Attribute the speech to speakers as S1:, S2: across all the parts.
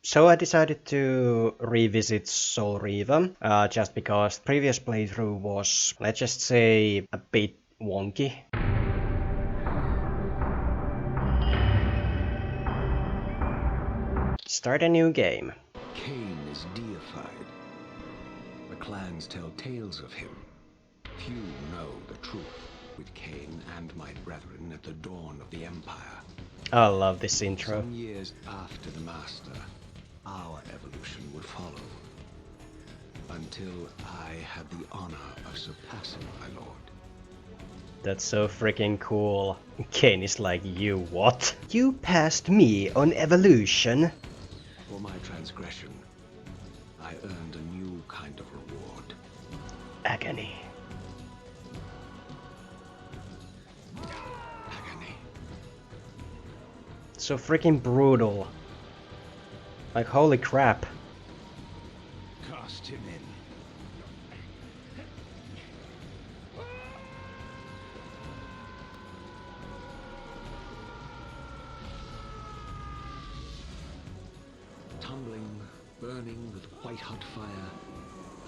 S1: So I decided to revisit Soul Reaver, just because previous playthrough was, let's just say, a bit wonky. Start a new game.
S2: Kain is deified. The clans tell tales of him. Few know the truth. With Kain and my brethren at the dawn of the Empire.
S1: I love this intro.
S2: Some years after the Master, our evolution would follow. Until I had the honor of surpassing my lord.
S1: That's so freaking cool. Kain is like, you what? You passed me on evolution?
S2: For my transgression, I earned a new kind of reward.
S1: Agony.
S2: Agony.
S1: So freaking brutal. Like, holy crap.
S2: Cast him in. Tumbling, burning with white-hot fire,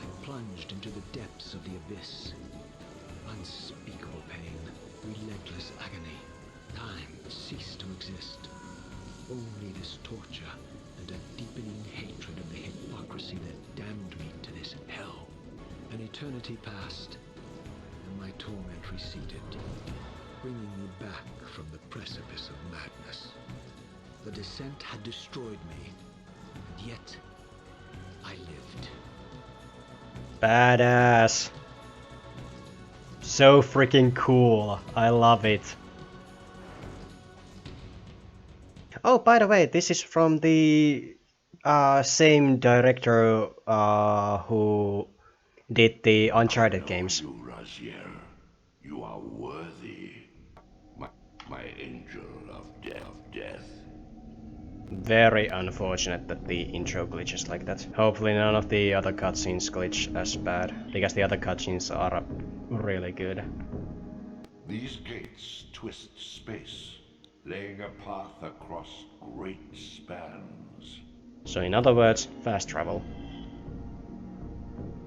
S2: I plunged into the depths of the abyss. Unspeakable pain, relentless agony. Time ceased to exist. Only this torture and a deepening hatred of the hypocrisy that damned me to this hell. An eternity passed, and my torment receded, bringing me back from the precipice of madness. The descent had destroyed me, and yet I lived.
S1: Badass. So freaking cool. I love it. Oh, by the way, this is from the same director who did the Uncharted games.
S3: You, Raziel. You are worthy. My angel of death.
S1: Very unfortunate that the intro glitches like that. Hopefully none of the other cutscenes glitch as bad, because the other cutscenes are really good.
S3: These gates twist space, laying a path across great spans.
S1: So in other words, fast travel.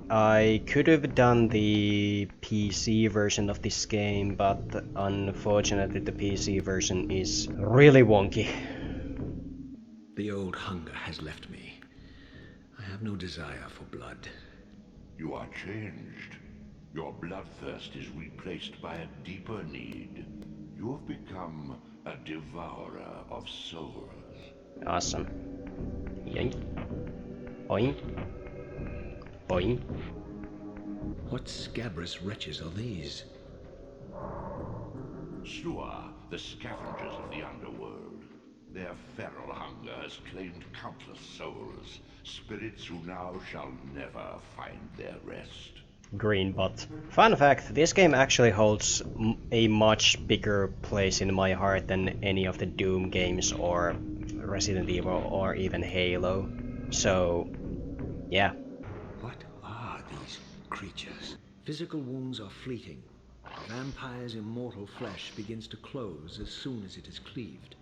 S1: I could have done the PC version of this game, but unfortunately the PC version is really wonky.
S2: The old hunger has left me. I have no desire for blood.
S3: You are changed. Your bloodthirst is replaced by a deeper need. You have become a devourer of souls.
S1: Awesome. Yoink. Boing. Boing.
S2: What scabrous wretches are these?
S3: Slua, the scavengers of the underworld. Their feral hunger has claimed countless souls, spirits who now shall never find their rest.
S1: Green bot. Fun fact, this game actually holds a much bigger place in my heart than any of the Doom games or Resident Evil or even Halo. So, yeah.
S2: What are these creatures? Physical wounds are fleeting. Vampire's immortal flesh begins to close as soon as it is cleaved.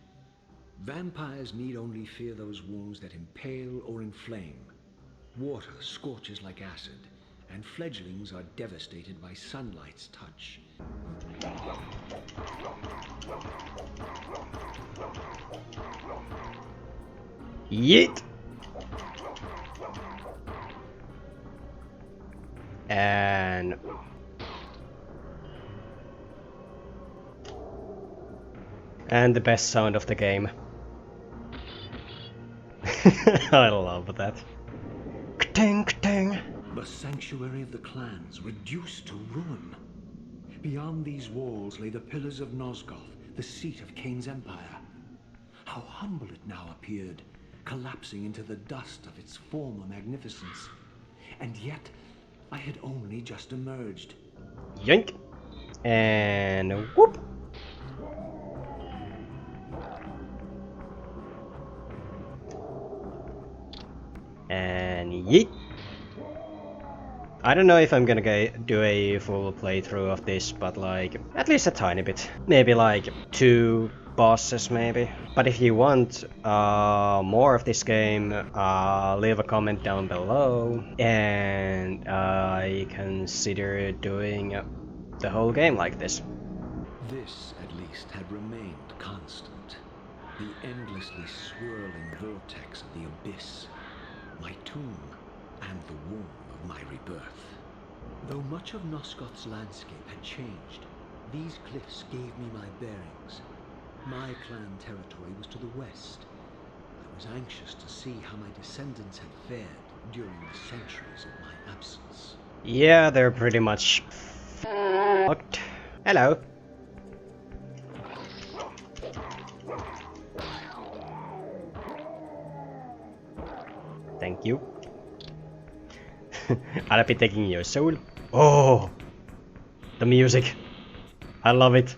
S2: Vampires need only fear those wounds that impale or inflame. Water scorches like acid, and fledglings are devastated by sunlight's touch.
S1: Yeet! And... and the best sound of the game. I love that. Ka-ting, ka-ting.
S2: The sanctuary of the clans reduced to ruin. Beyond these walls lay the pillars of Nosgoth, the seat of Kain's empire. How humble it now appeared, collapsing into the dust of its former magnificence. And yet, I had only just emerged.
S1: Yoink! And whoop! And yeet! I don't know if I'm gonna do a full playthrough of this, but like, at least a tiny bit. Maybe like 2 bosses maybe. But if you want more of this game, leave a comment down below and I consider doing the whole game like this.
S2: This, at least, had remained constant. The endlessly swirling vortex of the abyss, my tomb, and the womb of my rebirth. Though much of Nosgoth's landscape had changed, these cliffs gave me my bearings. My clan territory was to the west. I was anxious to see how my descendants had fared during the centuries of my absence.
S1: Yeah, they're pretty much fucked. Hello. Thank you. I'll be taking your soul. Oh, the music. I love it.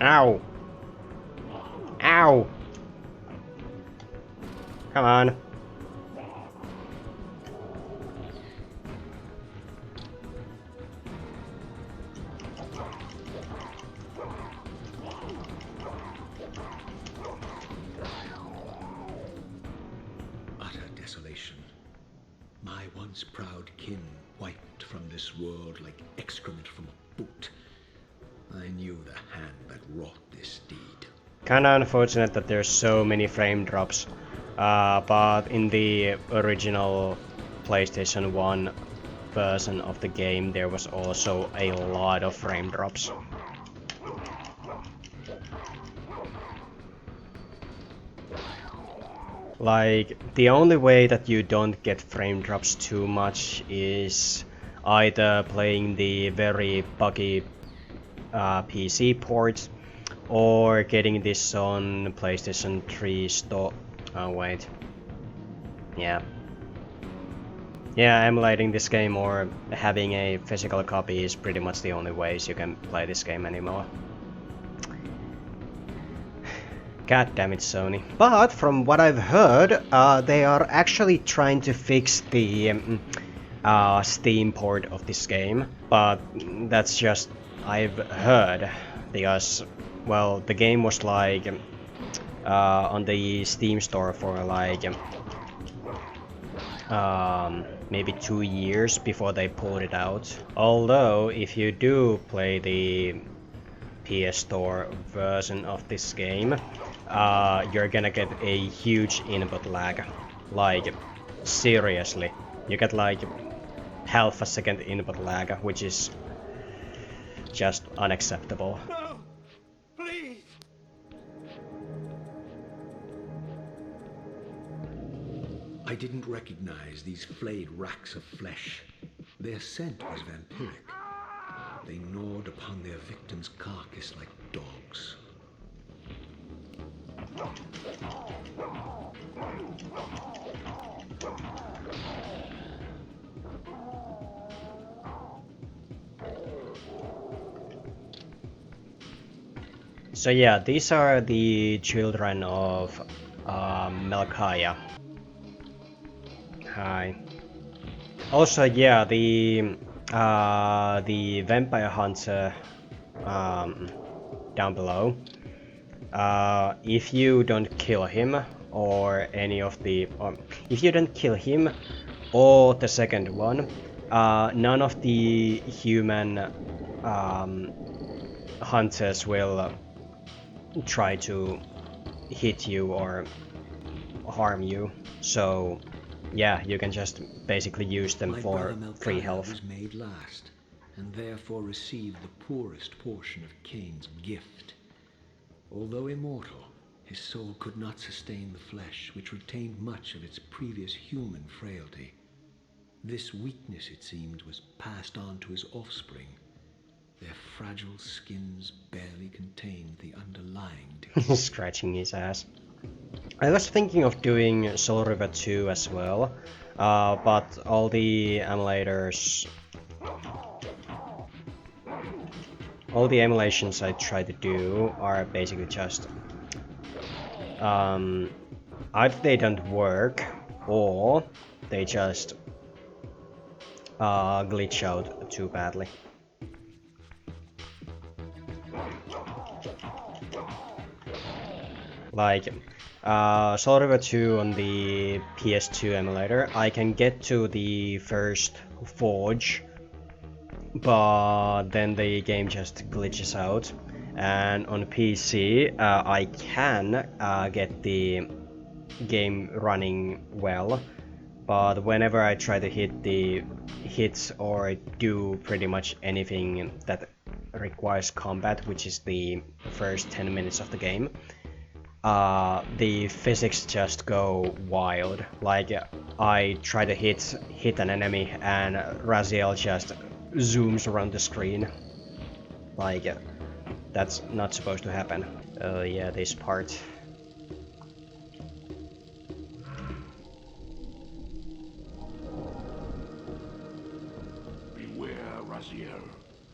S1: Ow. Ow. Come on.
S2: Utter desolation. My once proud kin wiped from this world like excrement from a boot. I knew the hand that wrought this deed.
S1: Kinda unfortunate that there's so many frame drops, but in the original PlayStation 1 version of the game there was also a lot of frame drops. Like, the only way that you don't get frame drops too much is either playing the very buggy PC port or getting this on PlayStation 3 store. Oh wait. Yeah. Yeah, emulating this game or having a physical copy is pretty much the only ways you can play this game anymore. God damn it, Sony. But from what I've heard, they are actually trying to fix the Steam port of this game. But that's just I've heard, because, well, the game was like on the Steam store for like maybe 2 years before they pulled it out. Although, if you do play the PS Store version of this game, you're gonna get a huge input lag. Like, seriously. You get like half a second input lag, which is just unacceptable.
S2: No! Please! I didn't recognize these flayed racks of flesh. Their scent was vampiric. They gnawed upon their victim's carcass like dogs.
S1: So yeah, these are the children of Melchiah. Hi. Also, yeah, the vampire hunter down below. If you don't kill him, or any of the, if you don't kill him, or the second one, none of the human hunters will try to hit you or harm you. So yeah, you can just basically use them
S2: My
S1: for
S2: brother
S1: free
S2: Melchiah
S1: health.
S2: was made last, and therefore received the poorest portion of Kain's gift. Although immortal, his soul could not sustain the flesh, which retained much of its previous human frailty. This weakness, it seemed, was passed on to his offspring. Their fragile skins barely contained the underlying decay.
S1: Scratching his ass. I was thinking of doing Soul Reaver 2 as well, but all the emulators, all the emulations I try to do are basically just either they don't work or they just glitch out too badly. Like Soul Reaver 2 on the PS2 emulator, I can get to the first forge, but then the game just glitches out. And on PC, I can get the game running well, but whenever I try to hit the hits or do pretty much anything that requires combat, which is the first 10 minutes of the game, the physics just go wild. Like I try to hit an enemy and Raziel just zooms around the screen. Like that's not supposed to happen. Oh yeah, this part.
S3: Beware, Raziel.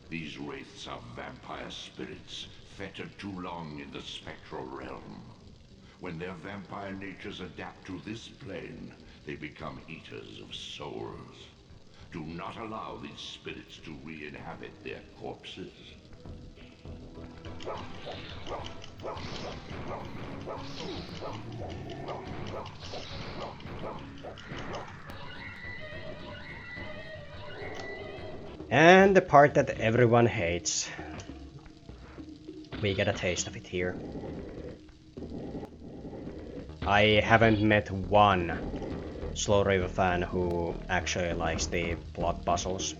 S3: These wraiths are vampire spirits, fettered too long in the spectral realm. When their vampire natures adapt to this plane, they become eaters of souls. Do not allow these spirits to re-inhabit their corpses.
S1: And the part that everyone hates. We get a taste of it here. I haven't met one Soul Reaver fan who actually likes the plot puzzles.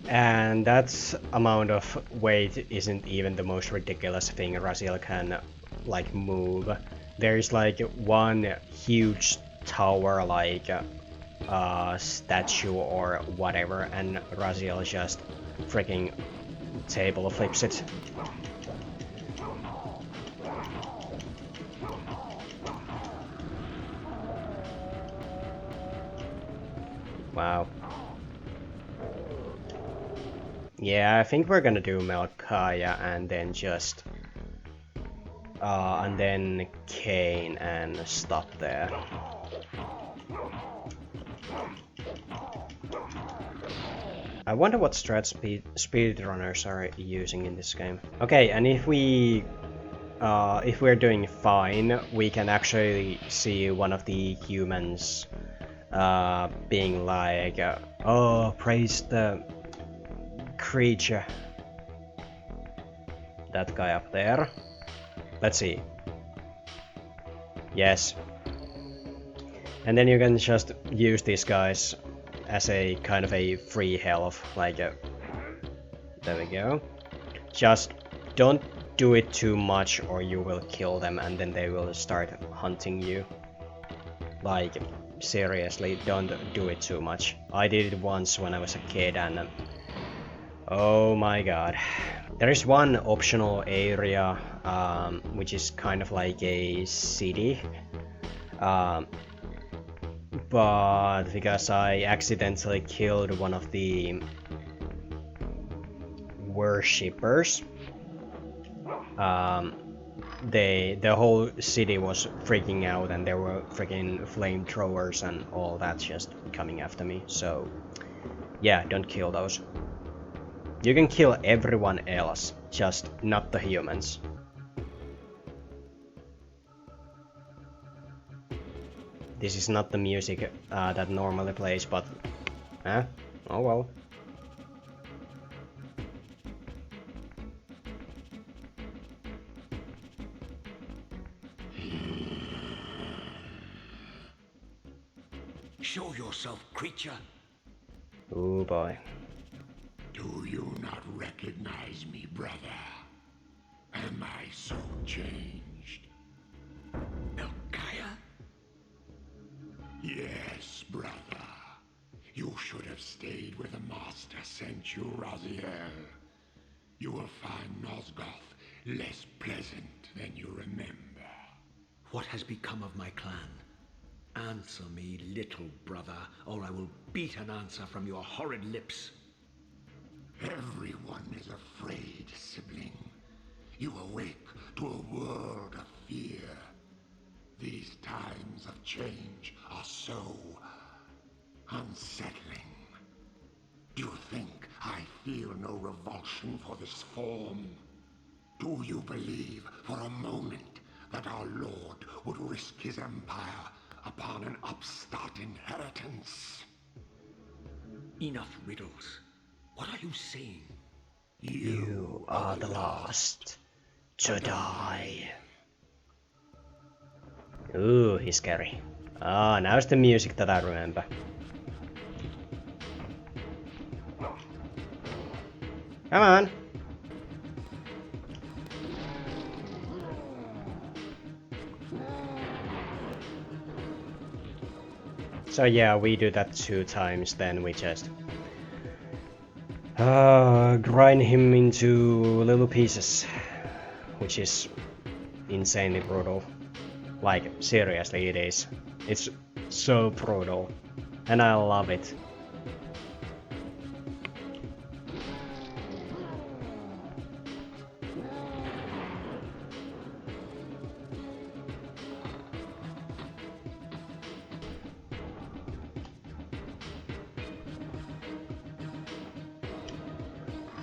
S1: And that amount of weight isn't even the most ridiculous thing Raziel can like move. There's like one huge tower like statue or whatever, and Raziel just freaking table flips it. Wow. Yeah, I think we're gonna do Melkaya and then just and then Kain and stop there. I wonder what strat speedrunners are using in this game. Okay, and if we're doing fine, we can actually see one of the humans being like, oh, praise the creature. That guy up there. Let's see. Yes. And then you can just use these guys as a kind of a free health, like there we go. Just don't do it too much or you will kill them and then they will start hunting you. Like, seriously, don't do it too much. I did it once when I was a kid and oh my god. There is one optional area which is kind of like a city. But because I accidentally killed one of the worshippers, the whole city was freaking out and there were freaking flamethrowers and all that just coming after me. So yeah, don't kill those. You can kill everyone else, just not the humans. This is not the music that normally plays, but oh well.
S2: Show yourself, creature.
S1: Oh boy.
S3: Do you not recognize me, brother? Am I so changed?
S2: Melkaya?
S3: Yes, brother. You should have stayed where the master sent you, Raziel.
S4: You will find Nosgoth less pleasant than you remember.
S2: What has become of my clan? Answer me, little brother, or I will beat an answer from your horrid lips.
S4: Everyone is afraid, sibling. You awake to a world of fear. These times of change are so unsettling. Do you think I feel no revulsion for this form? Do you believe for a moment that our Lord would risk his empire upon an upstart inheritance?
S2: Enough riddles. What are you saying?
S1: You are the last to die. Ooh, he's scary. Ah, now it's the music that I remember. Come on! So yeah, we do that 2 times, then we just grind him into little pieces, which is insanely brutal. Like, seriously, it is. It's so brutal, and I love it.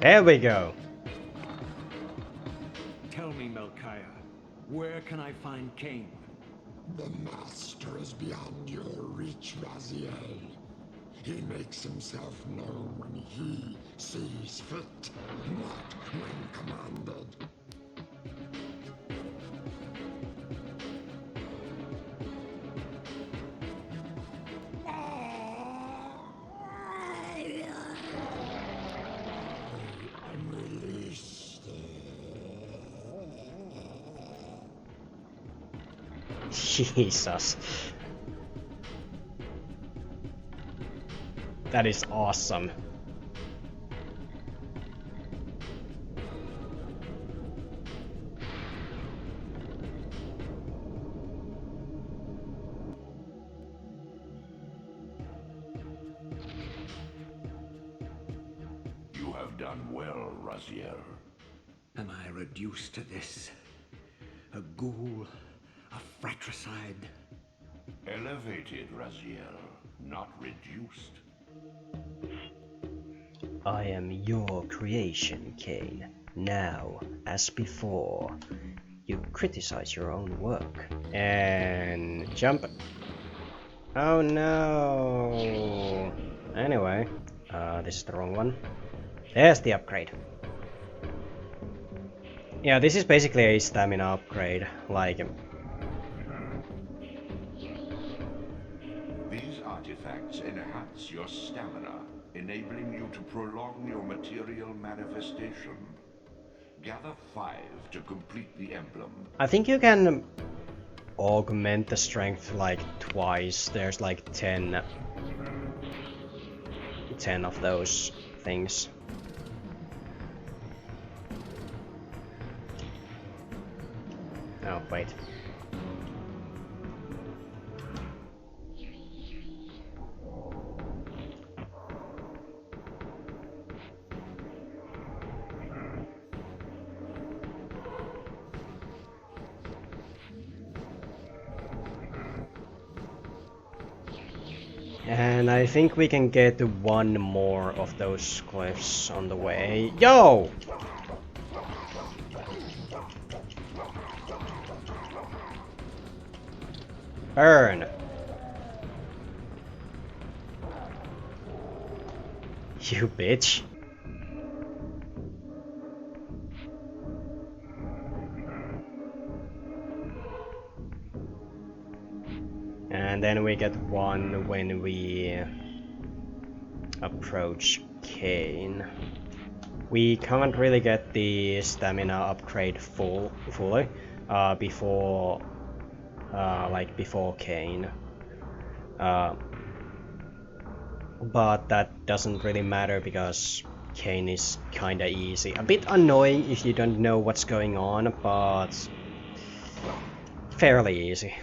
S1: There we go.
S2: Tell me, Melchiah, where can I find Kain?
S4: The Master is beyond your reach, Raziel. He makes himself known when he sees fit, not when commanded. Unreleased.
S1: Jesus. That is awesome.
S3: You have done well, Raziel.
S2: Am I reduced to this? A ghoul? A fratricide?
S3: Elevated, Raziel, not reduced.
S1: I am your creation, Kain. Now, as before, you criticize your own work. And jump. Oh no. Anyway, this is the wrong one. There's the upgrade. Yeah, this is basically a stamina upgrade. Like,
S3: These artifacts enhance your stamina, enabling you to prolong your material manifestation. Gather 5 to complete the emblem.
S1: I think you can augment the strength like twice. There's like 10 of those things. Oh, wait. And I think we can get one more of those cliffs on the way. Yo! Burn! You bitch. And then we get one when we approach Kain. We can't really get the stamina upgrade fully before Kain. But that doesn't really matter because Kain is kinda easy. A bit annoying if you don't know what's going on, but fairly easy.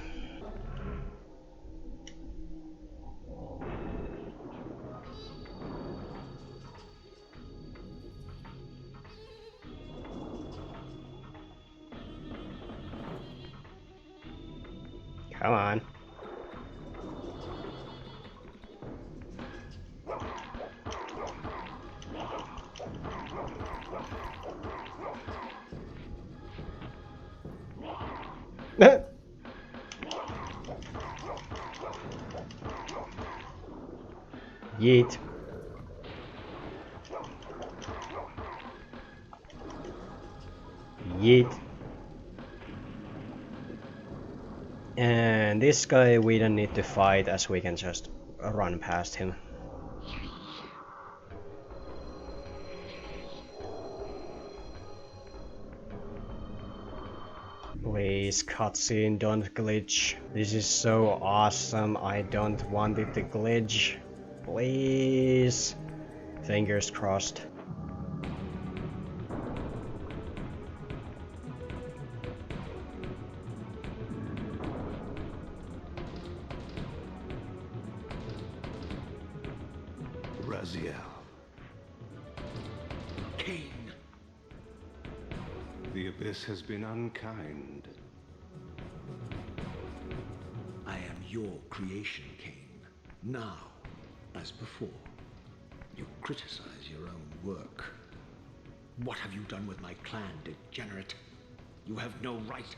S1: Come on. Yeet. Yeet. And this guy we don't need to fight, as we can just run past him. Please, cutscene, don't glitch. This is so awesome, I don't want it to glitch. Please. Fingers crossed.
S2: Raziel.
S4: Kain,
S2: The Abyss has been unkind.
S5: I am your creation, Kain. Now, as before, you criticize your own work. What have you done with my clan, degenerate? You have no right.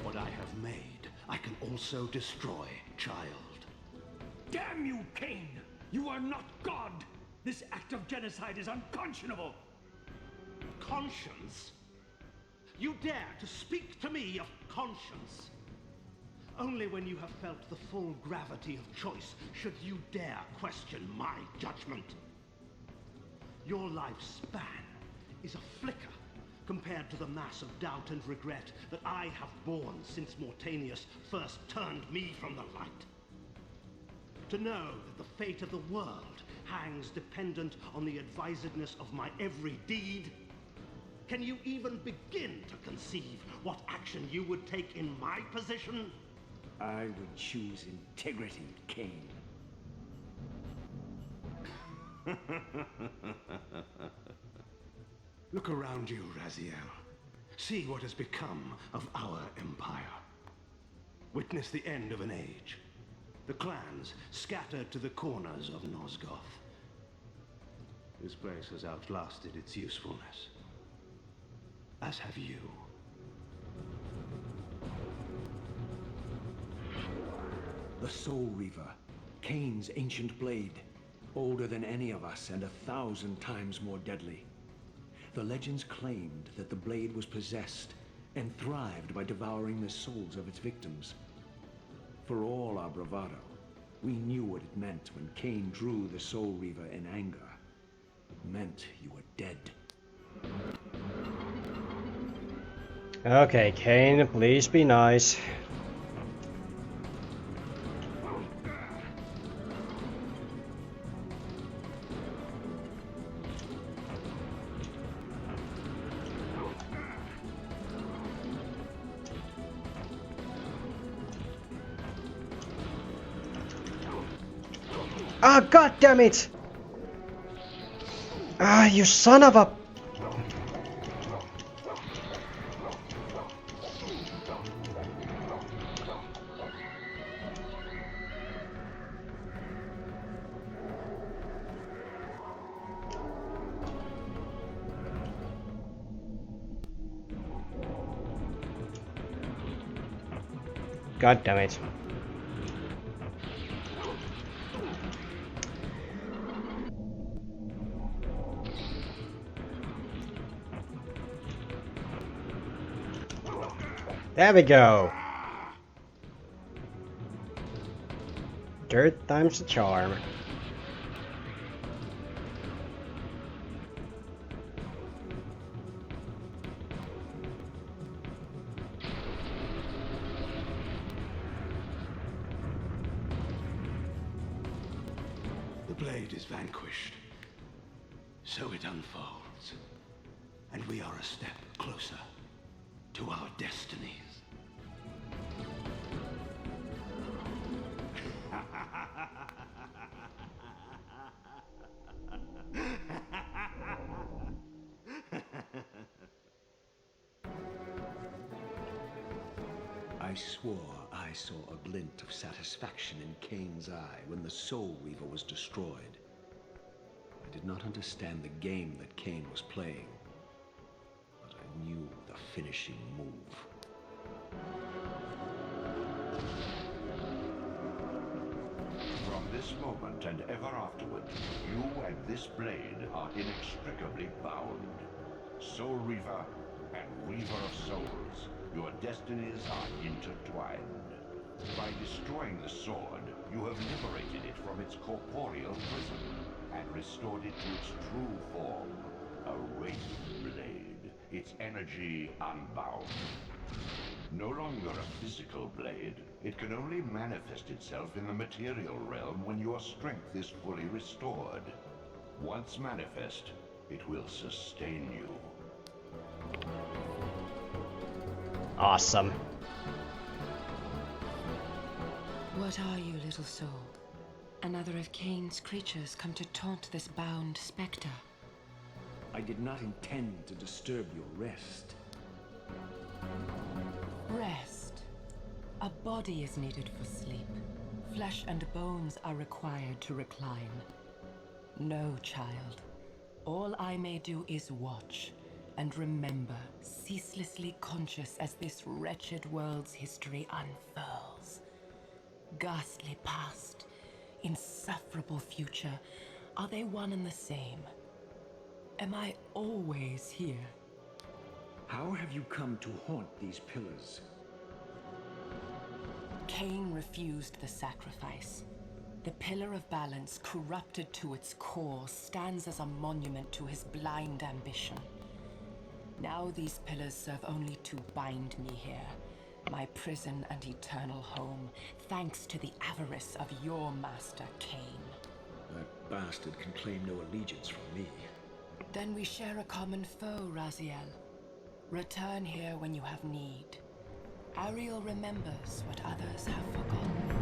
S6: What I have made, I can also destroy, child.
S7: Damn you, Kain! You are not God! This act of genocide is unconscionable!
S6: Conscience? You dare to speak to me of conscience? Only when you have felt the full gravity of choice should you dare question my judgment. Your lifespan is a flicker compared to the mass of doubt and regret that I have borne since Mortanius first turned me from the light. To know that the fate of the world hangs dependent on the advisedness of my every deed? Can you even begin to conceive what action you would take in my position?
S7: I would choose integrity, Kain.
S6: Look around you, Raziel. See what has become of our empire. Witness the end of an age. The clans scattered to the corners of Nosgoth. This place has outlasted its usefulness. As have you.
S5: The Soul Reaver, Kain's ancient blade, older than any of us and 1,000 times more deadly. The legends claimed that the blade was possessed and thrived by devouring the souls of its victims. For all our bravado, we knew what it meant when Kain drew the Soul Reaver in anger. It meant you were dead.
S1: Okay, Kain, please be nice. Ah, god damn it! Ah, you son of a... God damn it. There we go. Dirt times the charm.
S6: The blade is vanquished. So it unfolds, and we are a step closer to our destinies.
S5: I swore I saw a glint of satisfaction in Kain's eye when the Soul Reaver was destroyed. I did not understand the game that Kain was playing, but I knew the finishing move.
S3: From this moment and ever afterward, you and this blade are inextricably bound. Soul Reaver and Reaver of Souls, your destinies are intertwined. By destroying the sword, you have liberated it from its corporeal prison and restored it to its true form, a wraith blade, its energy unbound. No longer a physical blade, it can only manifest itself in the material realm when your strength is fully restored. Once manifest, it will sustain you.
S1: Awesome.
S8: What are you, little soul? Another of Kain's creatures come to taunt this bound specter.
S5: I did not intend to disturb your rest.
S8: Rest. A body is needed for sleep. Flesh and bones are required to recline. No, child. All I may do is watch and remember, ceaselessly conscious as this wretched world's history unfurls. Ghastly past, insufferable future, are they one and the same? Am I always here?
S5: How have you come to haunt these pillars?
S8: Kain refused the sacrifice. The Pillar of Balance, corrupted to its core, stands as a monument to his blind ambition. Now these pillars serve only to bind me here, my prison and eternal home, thanks to the avarice of your master, Kain.
S5: That bastard can claim no allegiance from me.
S8: Then we share a common foe, Raziel. Return here when you have need. Ariel remembers what others have forgotten.